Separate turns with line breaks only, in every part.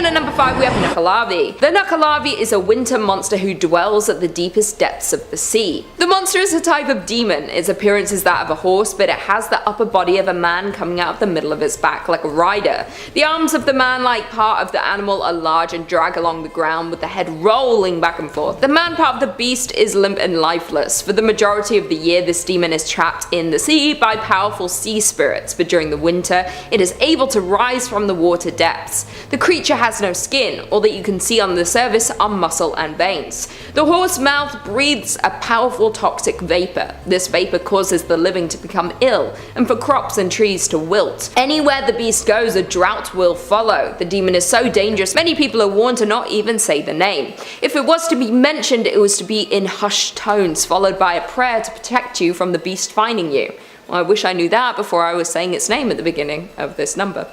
in at number 5 we have Nuckelavee. The Nuckelavee is a winter monster who dwells at the deepest depths of the sea. The monster is a type of demon. Its appearance is that of a horse, but it has the upper body of a man coming out of the middle of its back like a rider. The arms of the man-like part of the animal are large and drag along the ground with the head rolling back and forth. The man part of the beast is limp and lifeless. For the majority of the year, this demon is trapped in the sea by powerful sea spirits, but during the winter, it is able to rise from the water depths. The creature has no skin. All that you can see on the surface are muscle and veins. The horse mouth breathes a powerful toxic vapor. This vapor causes the living to become ill, and for crops and trees to wilt. Anywhere the beast goes, a drought will follow. The demon is so dangerous, many people are warned to not even say the name. If it was to be mentioned, it was to be in hushed tones, followed by a prayer to protect you from the beast finding you. Well, I wish I knew that before I was saying its name at the beginning of this number.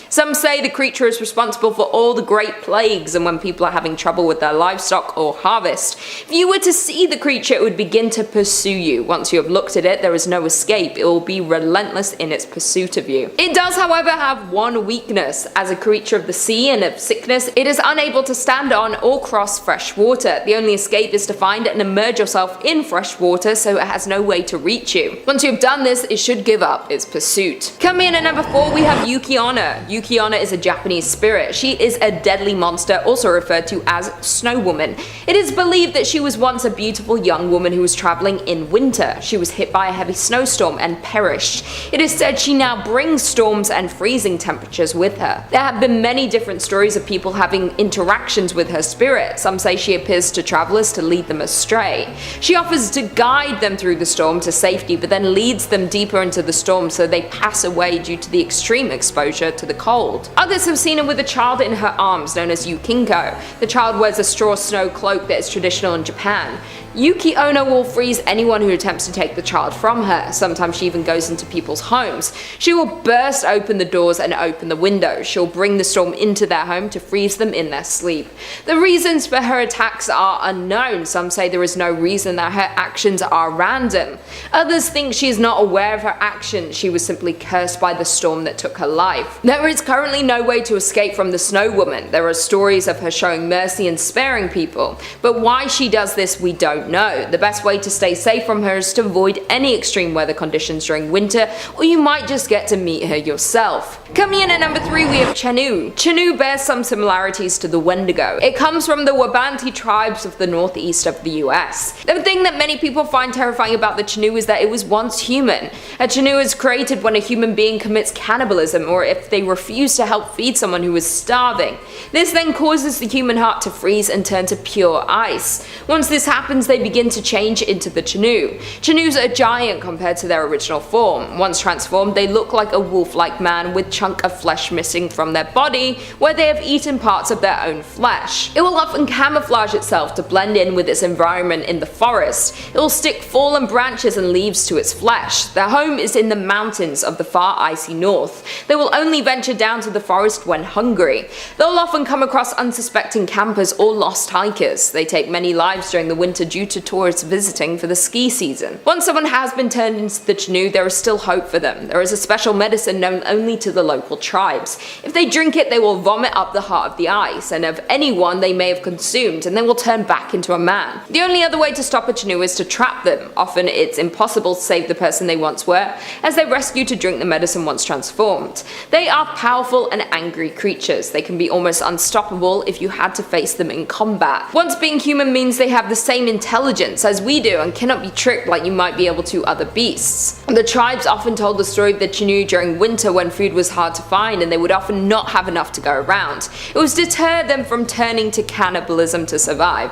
Some say the creature is responsible for all the great plagues and when people are having trouble with their livestock or harvest. If you were to see the creature, it would begin to pursue you. Once you have looked at it, there is no escape. It will be relentless in its pursuit of you. It does, however, have one weakness. As a creature of the sea and of sickness, it is unable to stand on or cross fresh water. The only escape is to find and immerse yourself in fresh water, so it has no way to reach you. Once you have done this, it should give up its pursuit. Coming in at number 4, we have Yuki-onna. Yuki-onna is a Japanese spirit. She is a deadly monster, also referred to as Snow Woman. It is believed that she was once a beautiful young woman who was traveling in winter. She was hit by a heavy snowstorm and perished. It is said she now brings storms and freezing temperatures with her. There have been many different stories of people having interactions with her spirit. Some say she appears to travelers to lead them astray. She offers to guide them through the storm to safety, but then leads them deeper into the storm so they pass away due to the extreme exposure to the cold. Others have seen her with a child in her arms known as Yukinko. The child wears a straw snow cloak that is traditional in Japan. Yuki-onna will freeze anyone who attempts to take the child from her. Sometimes she even goes into people's homes. She will burst open the doors and open the windows. She'll bring the storm into their home to freeze them in their sleep. The reasons for her attacks are unknown. Some say there is no reason, that her actions are random. Others think she is not aware of her actions. She was simply cursed by the storm that took her life. There is currently no way to escape from the Snow Woman. There are stories of her showing mercy and sparing people, but why she does this we don't know. The best way to stay safe from her is to avoid any extreme weather conditions during winter, or you might just get to meet her yourself. Coming in at number 3, we have Chenoo. Chenoo bears some similarities to the Wendigo. It comes from the Wabanti tribes of the northeast of the US. The thing that many people find terrifying about the Chenoo is that it was once human. A Chenoo is created when a human being commits cannibalism, or if they refuse to help feed someone who is starving. This then causes the human heart to freeze and turn to pure ice. Once this happens, they begin to change into the Chenoo. Chenoos are giant compared to their original form. Once transformed, they look like a wolf-like man with chunk of flesh missing from their body, where they have eaten parts of their own flesh. It will often camouflage itself to blend in with its environment in the forest. It will stick fallen branches and leaves to its flesh. Their home is in the mountains of the far icy north. They will only venture down to the forest when hungry. They'll often come across unsuspecting campers or lost hikers. They take many lives during the winter due to tourists visiting for the ski season. Once someone has been turned into the Chenoo, there is still hope for them. There is a special medicine known only to the local tribes. If they drink it, they will vomit up the heart of the ice, and of anyone they may have consumed, and they will turn back into a man. The only other way to stop a Chenoo is to trap them. Often it's impossible to save the person they once were, as they rescue to drink the medicine once transformed. They are powerful and angry creatures. They can be almost unstoppable if you had to face them in combat. Once being human means they have the same intelligence as we do and cannot be tricked like you might be able to other beasts. The tribes often told the story of the Chenoo during winter when food was hard to find and they would often not have enough to go around. It was to deter them from turning to cannibalism to survive.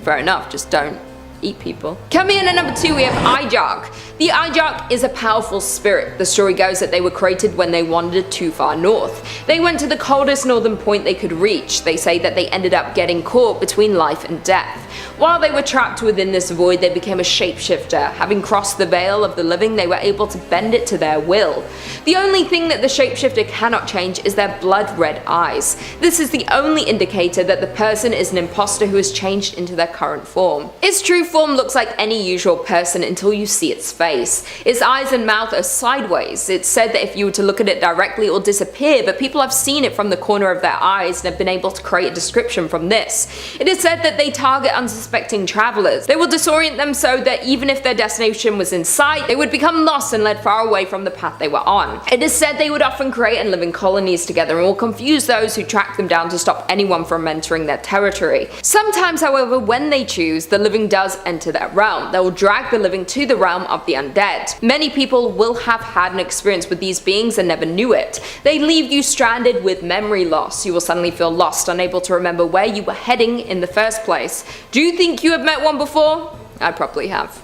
Fair enough, just don't eat people. Coming in at number 2, we have Ijark. The Ijark is a powerful spirit. The story goes that they were created when they wandered too far north. They went to the coldest northern point they could reach. They say that they ended up getting caught between life and death. While they were trapped within this void, they became a shapeshifter. Having crossed the veil of the living, they were able to bend it to their will. The only thing that the shapeshifter cannot change is their blood-red eyes. This is the only indicator that the person is an imposter who has changed into their current form. Its true form looks like any usual person until you see its face. face. Its eyes and mouth are sideways. It's said that if you were to look at it directly, it will disappear, but people have seen it from the corner of their eyes and have been able to create a description from this. It is said that they target unsuspecting travelers. They will disorient them so that even if their destination was in sight, they would become lost and led far away from the path they were on. It is said they would often create and live in colonies together and will confuse those who track them down to stop anyone from entering their territory. Sometimes, however, when they choose, the living does enter their realm. They will drag the living to the realm of the undead. Many people will have had an experience with these beings and never knew it. They leave you stranded with memory loss. You will suddenly feel lost, unable to remember where you were heading in the first place. Do you think you have met one before? I probably have.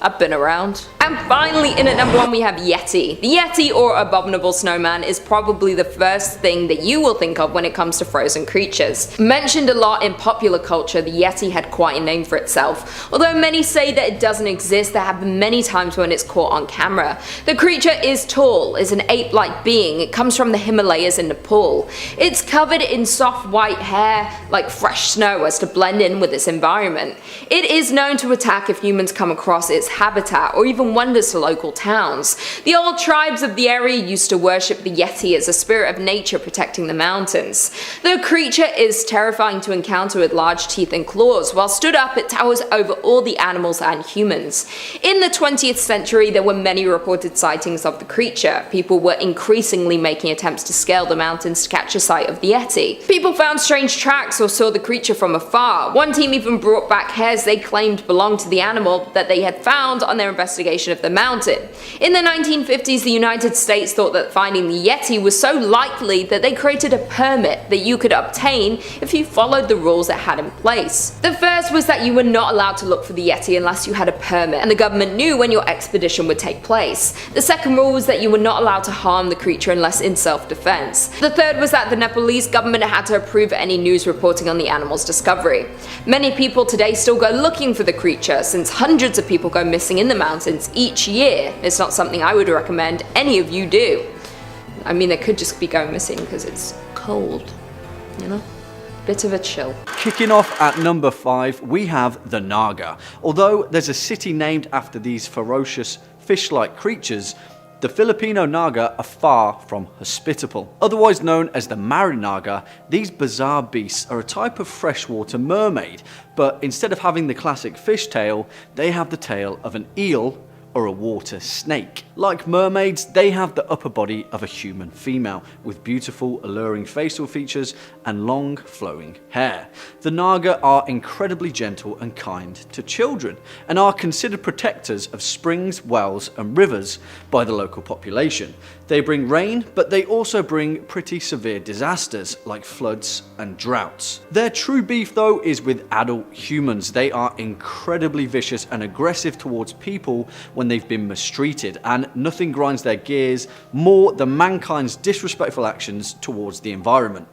I've been around. And finally, in at number 1 we have Yeti. The Yeti, or abominable snowman, is probably the first thing that you will think of when it comes to frozen creatures. Mentioned a lot in popular culture, the Yeti had quite a name for itself. Although many say that it doesn't exist, there have been many times when it's caught on camera. The creature is tall, is an ape-like being. It comes from the Himalayas in Nepal. It's covered in soft white hair, like fresh snow, as to blend in with its environment. It is known to attack if humans come across its habitat, or even wanders to local towns. The old tribes of the area used to worship the Yeti as a spirit of nature protecting the mountains. The creature is terrifying to encounter with large teeth and claws. While stood up, it towers over all the animals and humans. In the 20th century, there were many reported sightings of the creature. People were increasingly making attempts to scale the mountains to catch a sight of the Yeti. People found strange tracks or saw the creature from afar. One team even brought back hairs they claimed belonged to the animal that they had found on their investigation of the mountain. In the 1950s, the United States thought that finding the Yeti was so likely that they created a permit that you could obtain if you followed the rules it had in place. The first was that you were not allowed to look for the Yeti unless you had a permit, and the government knew when your expedition would take place. The second rule was that you were not allowed to harm the creature unless in self-defense. The third was that the Nepalese government had to approve any news reporting on the animal's discovery. Many people today still go looking for the creature, since hundreds of people go missing in the mountains each year. It's not something I would recommend any of you do. I mean, they could just be going missing because it's cold, you know? Bit of a chill.
Kicking off at number 5, we have the Naga. Although there's a city named after these ferocious fish-like creatures, the Filipino Naga are far from hospitable. Otherwise known as the Marinaga, these bizarre beasts are a type of freshwater mermaid, but instead of having the classic fish tail, they have the tail of an eel or a water snake. Like mermaids, they have the upper body of a human female, with beautiful, alluring facial features and long, flowing hair. The Naga are incredibly gentle and kind to children, and are considered protectors of springs, wells, and rivers by the local population. They bring rain, but they also bring pretty severe disasters, like floods and droughts. Their true beef, though, is with adult humans. They are incredibly vicious and aggressive towards people when they've been mistreated, and nothing grinds their gears more than mankind's disrespectful actions towards the environment.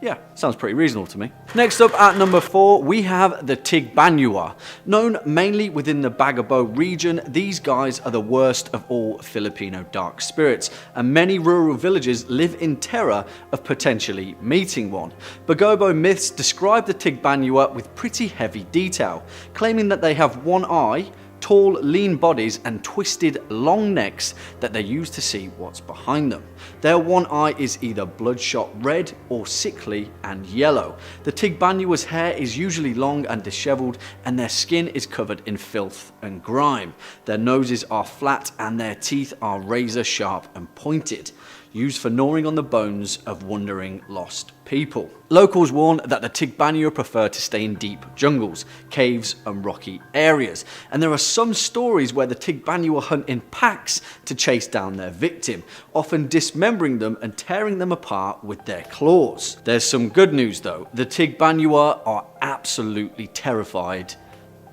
Yeah, sounds pretty reasonable to me. Next up at number 4, we have the Tikbalang. Known mainly within the Bagabo region, these guys are the worst of all Filipino dark spirits, and many rural villages live in terror of potentially meeting one. Bagabo myths describe the Tikbalang with pretty heavy detail, claiming that they have one eye, tall, lean bodies, and twisted, long necks that they use to see what's behind them. Their one eye is either bloodshot red or sickly and yellow. The Tikbalang's hair is usually long and disheveled, and their skin is covered in filth and grime. Their noses are flat and their teeth are razor sharp and pointed, used for gnawing on the bones of wandering lost people. Locals warn that the Tikbalang prefer to stay in deep jungles, caves, and rocky areas, and there are some stories where the Tikbalang hunt in packs to chase down their victim, often dismembering them and tearing them apart with their claws. There's some good news though. The Tikbalang are absolutely terrified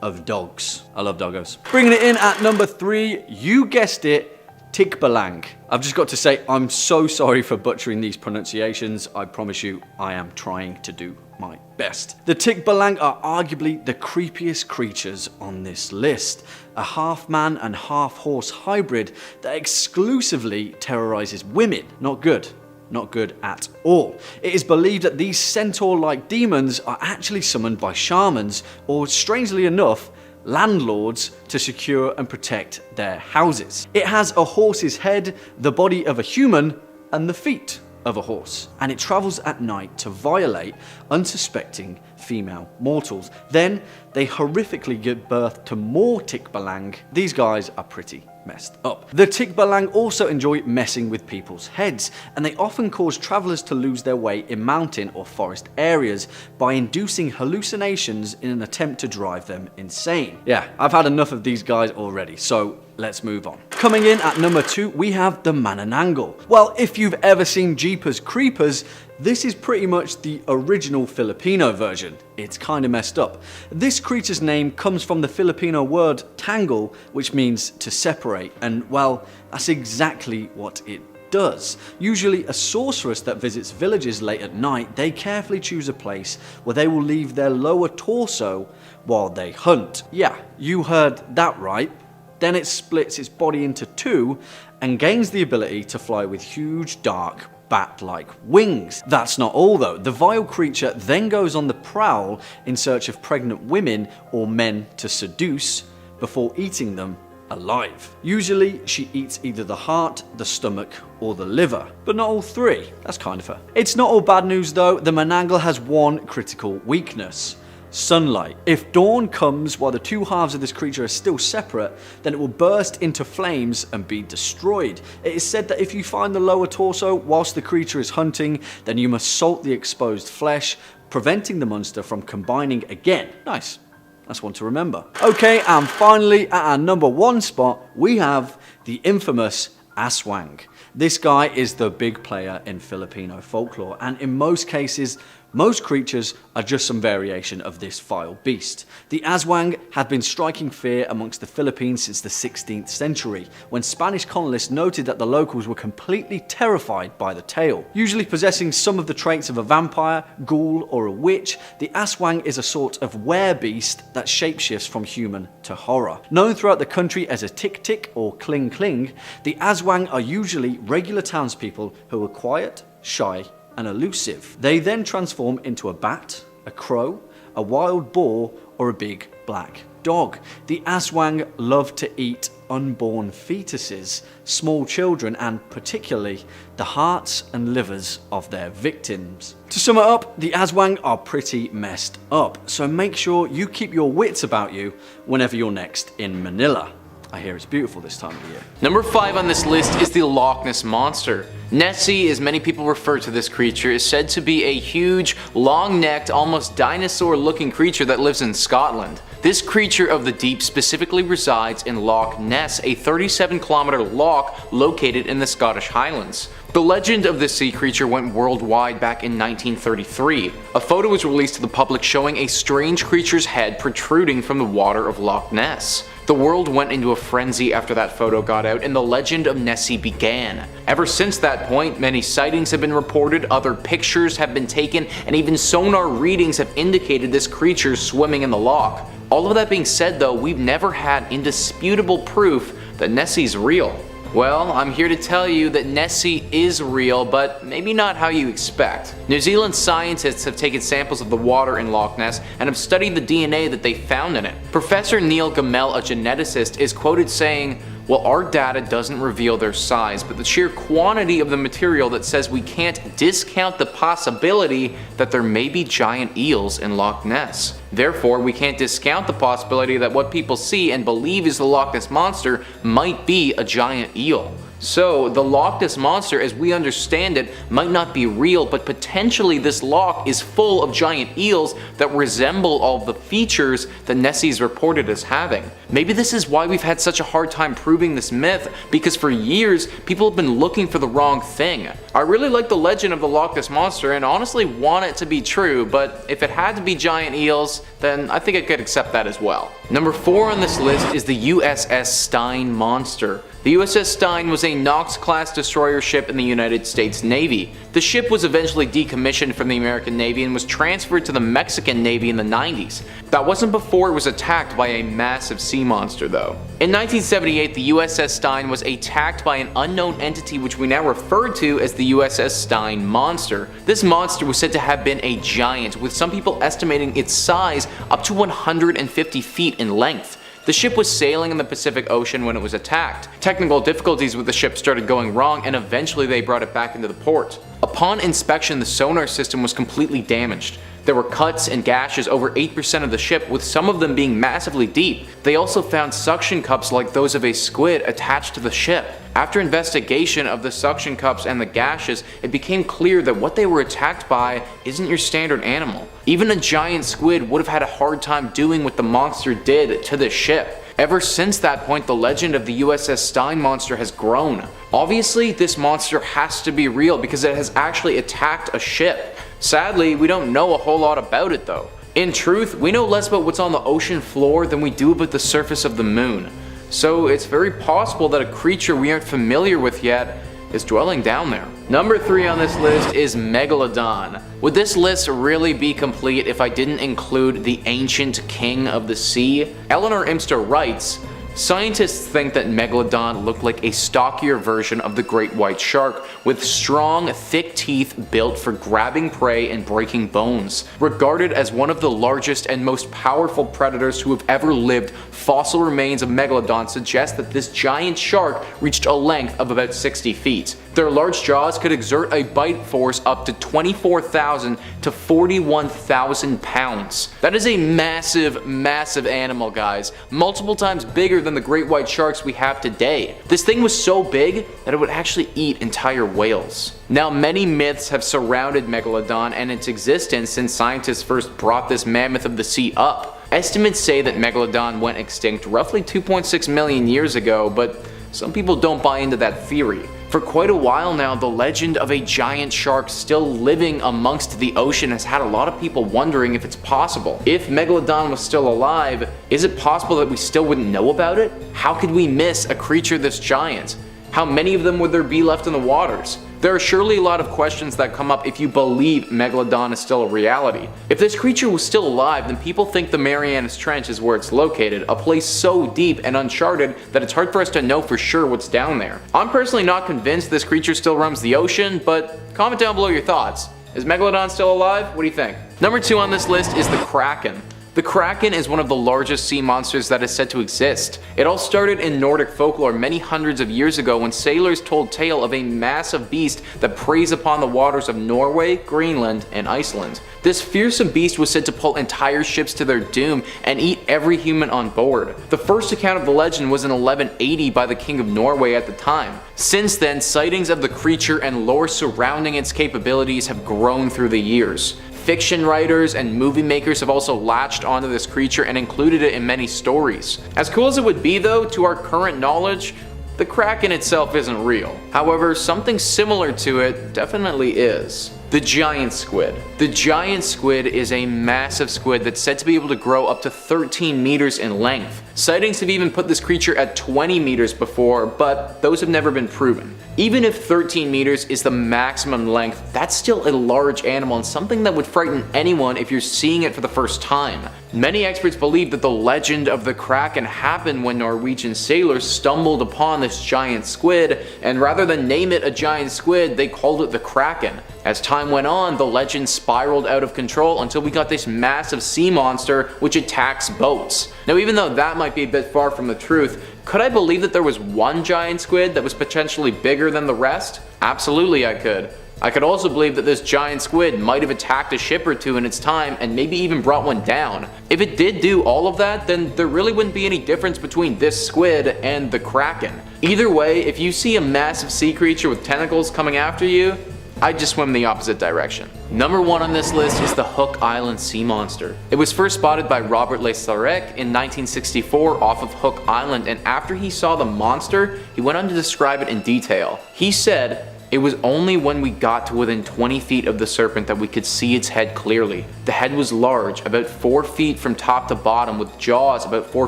of dogs. I love doggos. Bringing it in at number 3, you guessed it, Tikbalang. I've just got to say, I'm so sorry for butchering these pronunciations. I promise you, I am trying to do my best. The Tikbalang are arguably the creepiest creatures on this list. A half-man and half-horse hybrid that exclusively terrorizes women. Not good. Not good at all. It is believed that these centaur-like demons are actually summoned by shamans, or strangely enough, landlords to secure and protect their houses. It has a horse's head, the body of a human, and the feet of a horse, and it travels at night to violate unsuspecting female mortals. Then they horrifically give birth to more Tikbalang. These guys are pretty messed up. The Tikbalang also enjoy messing with people's heads, and they often cause travelers to lose their way in mountain or forest areas by inducing hallucinations in an attempt to drive them insane. Yeah, I've had enough of these guys already, so let's move on. Coming in at number 2, we have the Manananggal. Well, if you've ever seen Jeepers Creepers, this is pretty much the original Filipino version. It's kind of messed up. This creature's name comes from the Filipino word tangle, which means to separate, and well, that's exactly what it does. Usually a sorceress that visits villages late at night, they carefully choose a place where they will leave their lower torso while they hunt. Yeah, you heard that right. Then it splits its body into two and gains the ability to fly with huge, dark, bat-like wings. That's not all though. The vile creature then goes on the prowl in search of pregnant women or men to seduce before eating them alive. Usually she eats either the heart, the stomach, or the liver, but not all three. That's kind of her. It's not all bad news though. The Manananggal has one critical weakness: sunlight. If dawn comes while the two halves of this creature are still separate, then it will burst into flames and be destroyed. It is said that if you find the lower torso whilst the creature is hunting, then you must salt the exposed flesh, preventing the monster from combining again. Nice. That's one to remember. Okay, and finally, at our number 1 spot, we have the infamous Aswang. This guy is the big player in Filipino folklore, and in most cases, most creatures are just some variation of this vile beast. The Aswang have been striking fear amongst the Philippines since the 16th century, when Spanish colonists noted that the locals were completely terrified by the tale. Usually possessing some of the traits of a vampire, ghoul, or a witch, the Aswang is a sort of werebeast that shapeshifts from human to horror. Known throughout the country as a tik-tik or kling-kling, the Aswang are usually regular townspeople who are quiet, shy, and elusive. They then transform into a bat, a crow, a wild boar, or a big black dog. The Aswang love to eat unborn fetuses, small children, and particularly the hearts and livers of their victims. To sum it up, the Aswang are pretty messed up, so make sure you keep your wits about you whenever you're next in Manila. I hear it's beautiful this time of the year.
Number 5 on this list is the Loch Ness Monster. Nessie, as many people refer to this creature, is said to be a huge, long-necked, almost dinosaur-looking creature that lives in Scotland. This creature of the deep specifically resides in Loch Ness, a 37-kilometer loch located in the Scottish Highlands. The legend of this sea creature went worldwide back in 1933. A photo was released to the public showing a strange creature's head protruding from the water of Loch Ness. The world went into a frenzy after that photo got out and the legend of Nessie began. Ever since that point, many sightings have been reported, other pictures have been taken, and even sonar readings have indicated this creature swimming in the loch. All of that being said though, we've never had indisputable proof that Nessie's real. Well, I'm here to tell you that Nessie is real, but maybe not how you expect. New Zealand scientists have taken samples of the water in Loch Ness and have studied the DNA that they found in it. Professor Neil Gamel, a geneticist, is quoted saying, "Well, our data doesn't reveal their size, but the sheer quantity of the material that says we can't discount the possibility that there may be giant eels in Loch Ness. Therefore, we can't discount the possibility that what people see and believe is the Loch Ness Monster might be a giant eel." So, the Loch Ness Monster, as we understand it, might not be real, but potentially this loch is full of giant eels that resemble all of the features that Nessie's reported as having. Maybe this is why we've had such a hard time proving this myth, because for years, people have been looking for the wrong thing. I really like the legend of the Loch Ness Monster and honestly want it to be true, but if it had to be giant eels, then I think I could accept that as well. Number 4 on this list is the USS Stein monster. The The USS Stein was a Knox-class destroyer ship in the United States Navy. The ship was eventually decommissioned from the American Navy and was transferred to the Mexican Navy in the 90s. That wasn't before it was attacked by a massive sea monster though. In 1978, the USS Stein was attacked by an unknown entity which we now refer to as the USS Stein monster. This monster was said to have been a giant, with some people estimating its size up to 150 feet in length. The ship was sailing in the Pacific Ocean when it was attacked. Technical difficulties with the ship started going wrong and eventually they brought it back into the port. Upon inspection, the sonar system was completely damaged. There were cuts and gashes over 8% of the ship, with some of them being massively deep. They also found suction cups like those of a squid attached to the ship. After investigation of the suction cups and the gashes, it became clear that what they were attacked by isn't your standard animal. Even a giant squid would have had a hard time doing what the monster did to the ship. Ever since that point, the legend of the USS Stein monster has grown. Obviously, this monster has to be real because it has actually attacked a ship. Sadly, we don't know a whole lot about it though. In truth, we know less about what's on the ocean floor than we do about the surface of the moon. So it's very possible that a creature we aren't familiar with yet is dwelling down there. Number 3 on this list is Megalodon. Would this list really be complete if I didn't include the ancient king of the sea? Eleanor Imster writes, scientists think that Megalodon looked like a stockier version of the great white shark, with strong, thick teeth built for grabbing prey and breaking bones. Regarded as one of the largest and most powerful predators who have ever lived, fossil remains of Megalodon suggest that this giant shark reached a length of about 60 feet. Their large jaws could exert a bite force up to 24,000 to 41,000 pounds. That is a massive, massive animal, guys. Multiple times bigger than the great white sharks we have today. This thing was so big that it would actually eat entire whales. Now, many myths have surrounded Megalodon and its existence since scientists first brought this mammoth of the sea up. Estimates say that Megalodon went extinct roughly 2.6 million years ago, but some people don't buy into that theory. For quite a while now, the legend of a giant shark still living amongst the ocean has had a lot of people wondering if it's possible. If Megalodon was still alive, is it possible that we still wouldn't know about it? How could we miss a creature this giant? How many of them would there be left in the waters? There are surely a lot of questions that come up if you believe Megalodon is still a reality. If this creature was still alive, then people think the Marianas Trench is where it's located, a place so deep and uncharted that it's hard for us to know for sure what's down there. I'm personally not convinced this creature still roams the ocean, but comment down below your thoughts. Is Megalodon still alive? What do you think? Number 2 on this list is the Kraken. The Kraken is one of the largest sea monsters that is said to exist. It all started in Nordic folklore many hundreds of years ago when sailors told tale of a massive beast that preys upon the waters of Norway, Greenland, and Iceland. This fearsome beast was said to pull entire ships to their doom and eat every human on board. The first account of the legend was in 1180 by the King of Norway at the time. Since then, sightings of the creature and lore surrounding its capabilities have grown through the years. Fiction writers and movie makers have also latched onto this creature and included it in many stories. As cool as it would be though, to our current knowledge, the Kraken itself isn't real. However, something similar to it definitely is. The giant squid. The giant squid is a massive squid that's said to be able to grow up to 13 meters in length. Sightings have even put this creature at 20 meters before, but those have never been proven. Even if 13 meters is the maximum length, that's still a large animal and something that would frighten anyone if you're seeing it for the first time. Many experts believe that the legend of the Kraken happened when Norwegian sailors stumbled upon this giant squid, and rather than name it a giant squid, they called it the Kraken. As time went on, the legend spiraled out of control until we got this massive sea monster which attacks boats. Now, even though that might be a bit far from the truth, could I believe that there was one giant squid that was potentially bigger than the rest? Absolutely I could. I could also believe that this giant squid might have attacked a ship or two in its time and maybe even brought one down. If it did do all of that, then there really wouldn't be any difference between this squid and the Kraken. Either way, if you see a massive sea creature with tentacles coming after you, I'd just swim the opposite direction. Number 1 on this list is the Hook Island sea monster. It was first spotted by Robert Le Sarec in 1964 off of Hook Island, and after he saw the monster, he went on to describe it in detail. He said, It was only when we got to within 20 feet of the serpent that we could see its head clearly. The head was large, about 4 feet from top to bottom, with jaws about 4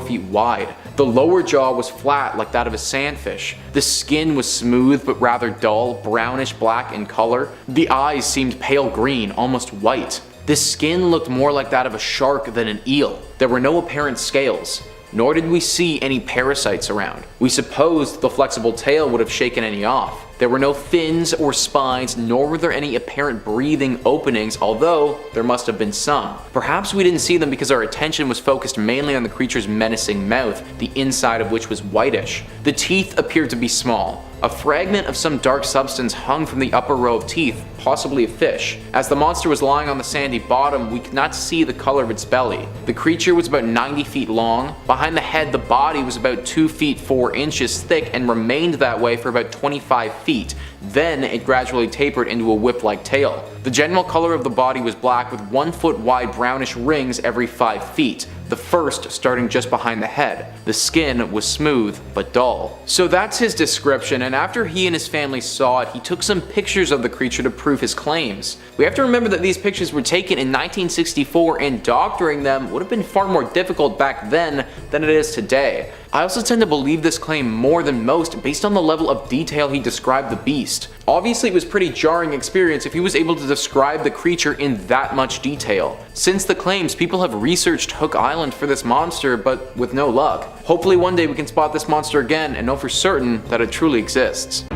feet wide. The lower jaw was flat like that of a sandfish. The skin was smooth but rather dull, brownish black in color. The eyes seemed pale green, almost white. The skin looked more like that of a shark than an eel. There were no apparent scales, nor did we see any parasites around. We supposed the flexible tail would have shaken any off. There were no fins or spines, nor were there any apparent breathing openings, although there must have been some. Perhaps we didn't see them because our attention was focused mainly on the creature's menacing mouth, the inside of which was whitish. The teeth appeared to be small. A fragment of some dark substance hung from the upper row of teeth, possibly a fish. As the monster was lying on the sandy bottom, we could not see the color of its belly. The creature was about 90 feet long. Behind the head, the body was about 2 feet 4 inches thick and remained that way for about 25 feet. Then it gradually tapered into a whip-like tail. The general color of the body was black with 1 foot wide brownish rings every 5 feet. The first starting just behind the head. The skin was smooth but dull. So that's his description, and after he and his family saw it, he took some pictures of the creature to prove his claims. We have to remember that these pictures were taken in 1964 and doctoring them would have been far more difficult back then than it is today. I also tend to believe this claim more than most based on the level of detail he described the beast. Obviously it was a pretty jarring experience if he was able to describe the creature in that much detail. Since the claims, people have researched Hook Island for this monster, but with no luck. Hopefully one day we can spot this monster again and know for certain that it truly exists.